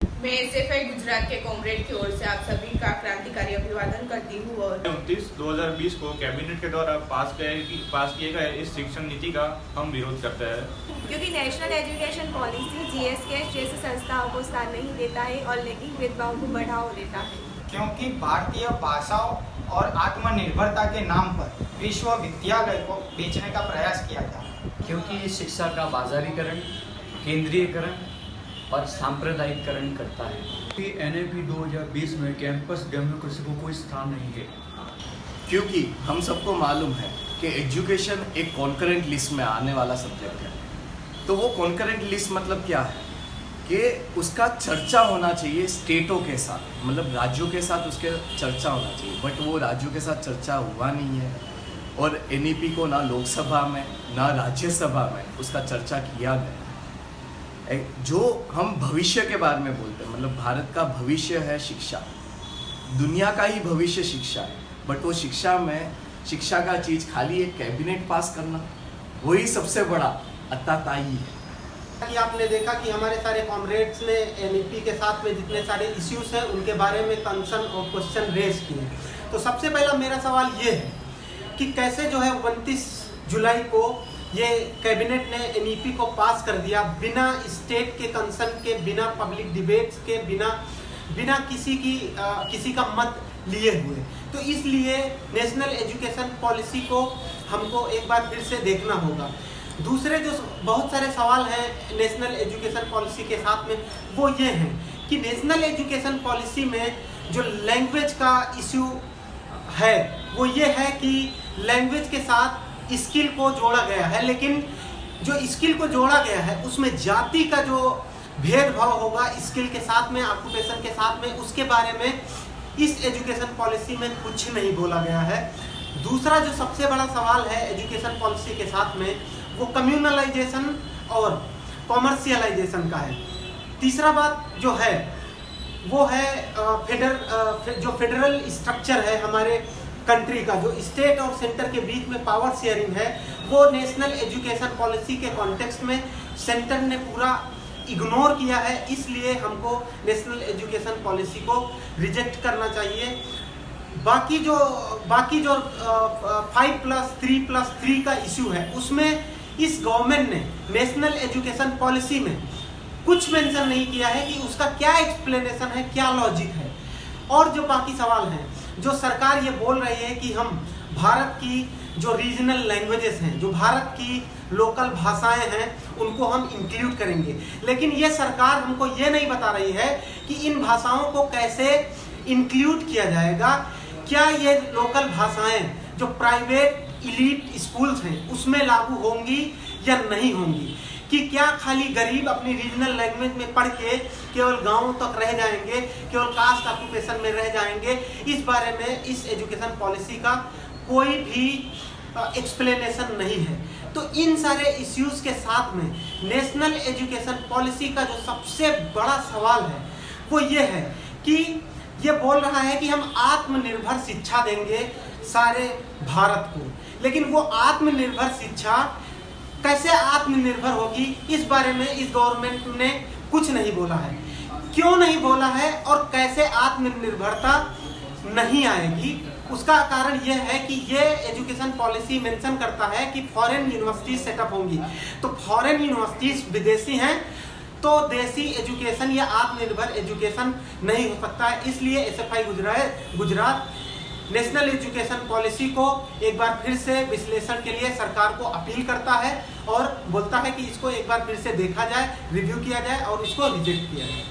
मैं एसएफआई गुजरात के कॉमरेड की ओर से आप सभी का क्रांतिकारी अभिवादन करती हूँ और 29/2020 को कैबिनेट के द्वारा पास किए गए इस शिक्षण नीति का हम विरोध करते हैं, क्योंकि नेशनल एजुकेशन पॉलिसी जीएसके जैसी संस्थाओं को स्थान नहीं देता है और लैंगिक भेदभाव को बढ़ावा देता है। क्योंकि भारतीय भाषाओं और आत्मनिर्भरता के नाम पर विश्वविद्यालय को बेचने का प्रयास किया जा रहा है। क्योंकि इस शिक्षा का बाजारीकरण, केंद्रीयकरण और सांप्रदायिकरण करता है। एनएपी 2020 में कैंपस डेमोक्रेसी को कोई स्थान नहीं है। क्योंकि हम सबको मालूम है कि एजुकेशन एक कॉन्करेंट लिस्ट में आने वाला सब्जेक्ट है। तो वो कॉन्करेंट लिस्ट मतलब क्या है कि उसका चर्चा होना चाहिए स्टेटों के साथ, मतलब राज्यों के साथ उसके चर्चा होना चाहिए, बट वो राज्यों के साथ चर्चा हुआ नहीं है और एनईपी को ना लोकसभा में ना राज्यसभा में उसका चर्चा किया गया। जो हम भविष्य के बारे में बोलते हैं, मतलब भारत का भविष्य है शिक्षा, दुनिया का ही भविष्य शिक्षा है, बट वो शिक्षा का चीज़ खाली एक कैबिनेट पास करना वही सबसे बड़ा अत्ताताई है। कि आपने देखा कि हमारे सारे कॉमरेड्स ने एनईपी के साथ में जितने सारे इश्यूज हैं उनके बारे में कंसर्न और क्वेश्चन रेज किए। तो सबसे पहला मेरा सवाल ये है कि कैसे जो है 29 जुलाई को ये कैबिनेट ने एनईपी को पास कर दिया बिना स्टेट के कंसर्न के, बिना पब्लिक डिबेट्स के, बिना किसी का मत लिए हुए। तो इसलिए नेशनल एजुकेशन पॉलिसी को हमको एक बार फिर से देखना होगा। दूसरे जो बहुत सारे सवाल हैं नेशनल एजुकेशन पॉलिसी के साथ में, वो ये हैं कि नेशनल एजुकेशन पॉलिसी में जो लैंग्वेज का इश्यू है वो ये है कि लैंग्वेज के साथ स्किल को जोड़ा गया है, लेकिन जो स्किल को जोड़ा गया है उसमें जाति का जो भेदभाव होगा स्किल के साथ में, ऑक्यूपेशन के साथ में, उसके बारे में इस एजुकेशन पॉलिसी में कुछ नहीं बोला गया है। दूसरा जो सबसे बड़ा सवाल है एजुकेशन पॉलिसी के साथ में वो कम्युनलाइजेशन और कॉमर्शियलाइजेशन का है। तीसरा बात जो है वो है जो फेडरल स्ट्रक्चर है हमारे कंट्री का, जो स्टेट और सेंटर के बीच में पावर शेयरिंग है, वो नेशनल एजुकेशन पॉलिसी के कॉन्टेक्स्ट में सेंटर ने पूरा इग्नोर किया है। इसलिए हमको नेशनल एजुकेशन पॉलिसी को रिजेक्ट करना चाहिए। बाकी जो 5+3+3 का इश्यू है उसमें इस गवर्नमेंट ने नेशनल एजुकेशन पॉलिसी में कुछ मेंशन नहीं किया है कि उसका क्या एक्सप्लेनेशन है, क्या लॉजिक है। और जो बाकी सवाल हैं, जो सरकार ये बोल रही है कि हम भारत की जो रीजनल लैंग्वेजेस हैं, जो भारत की लोकल भाषाएं हैं, उनको हम इंक्लूड करेंगे, लेकिन ये सरकार हमको ये नहीं बता रही है कि इन भाषाओं को कैसे इंक्लूड किया जाएगा। क्या ये लोकल भाषाएं जो प्राइवेट इलीट स्कूल्स हैं उसमें लागू होंगी या नहीं होंगी, कि क्या खाली गरीब अपनी रीजनल लैंग्वेज में पढ़ के केवल गांवों तक रह जाएंगे, केवल कास्ट ऑक्यूपेशन में रह जाएंगे। इस बारे में इस एजुकेशन पॉलिसी का कोई भी एक्सप्लेनेशन नहीं है। तो इन सारे इश्यूज के साथ में नेशनल एजुकेशन पॉलिसी का जो सबसे बड़ा सवाल है वो ये है कि ये बोल रहा है कि हम आत्मनिर्भर शिक्षा देंगे सारे भारत को, लेकिन वो आत्मनिर्भर शिक्षा कैसे आत्मनिर्भर होगी इस बारे में इस गवर्नमेंट ने कुछ नहीं बोला है। क्यों नहीं बोला है और कैसे आत्मनिर्भरता नहीं आएगी, उसका कारण यह है कि ये एजुकेशन पॉलिसी मेंशन करता है कि फॉरेन यूनिवर्सिटीज सेटअप होंगी। तो फॉरेन यूनिवर्सिटीज विदेशी हैं, तो देसी एजुकेशन या आत्मनिर्भर एजुकेशन नहीं हो सकता है। इसलिए SFI Gujarat national education policy को एक बार फिर से विश्लेषण के लिए सरकार को अपील करता है और बोलता है कि इसको एक बार फिर से देखा जाए, रिव्यू किया जाए और इसको रिजेक्ट किया जाए।